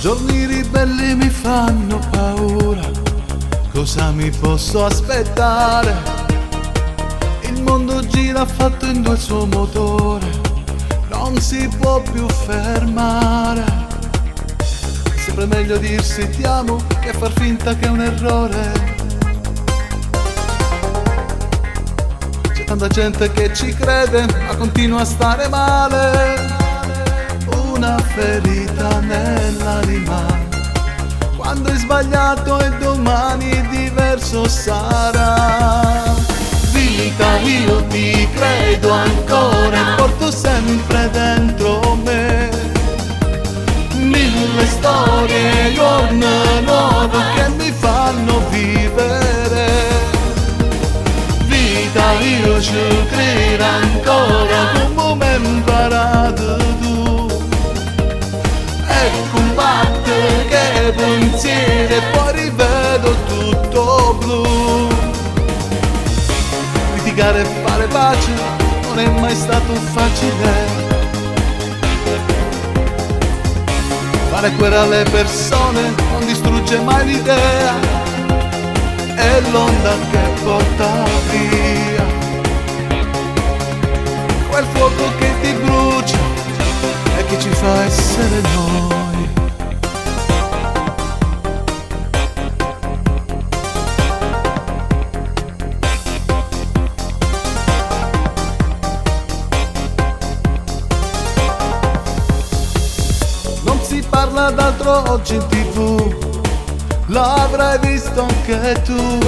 Giorni ribelli mi fanno paura, cosa mi posso aspettare? Il mondo gira fatto in due il suo motore, non si può più fermare. È sempre meglio dirsi ti amo che far finta che è un errore. C'è tanta gente che ci crede ma continua a stare male. Una ferita nell'anima, quando hai sbagliato e domani diverso sarà. Vita, io ti credo ancora e porto sempre dentro me mille storie, giorno nuovo che mi fanno vivere. Vita, io ci credo ancora come mi hai imparato tu. E combatte che pensieri e poi rivedo tutto blu. Litigare e fare pace non è mai stato facile. Fare guerra alle persone non distrugge mai l'idea. È l'onda che porta via quel fuoco che ti brucia e che ci fa essere noi. Non si parla d'altro oggi in TV, l'avrai visto anche tu.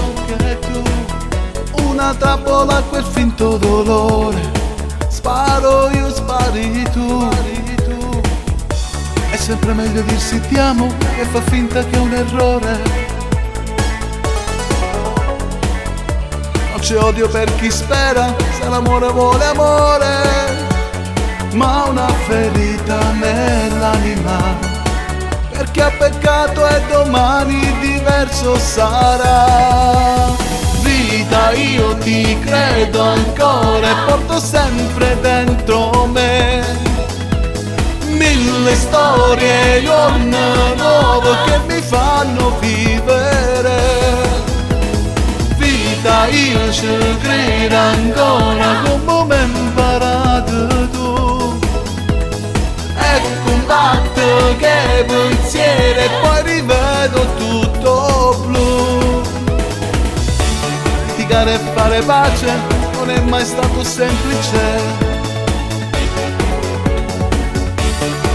Una trappola a quel finto dolore, sparo io, spari tu. È sempre meglio dirsi ti amo che fa finta che è un errore. Non c'è odio per chi spera, se l'amore vuole amore, ma una ferita nell'anima, perché ha peccato e domani diverso sarà. Vita, io ti credo ancora e porto sempre dentro me mille storie, giorno nuovo che mi fanno vivere. Vita, io ci credo ancora come mi hai imparato tu. E combatto che pensieri e poi rivedo tutto blu. Litigare e fare pace non è mai stato semplice.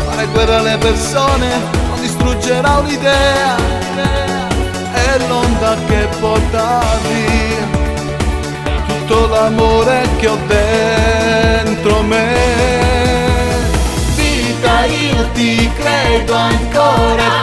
Fare guerra alle persone non distruggerà un'idea. È l'onda che porta via tutto l'amore che ho dentro me. Vita, io ti credo ancora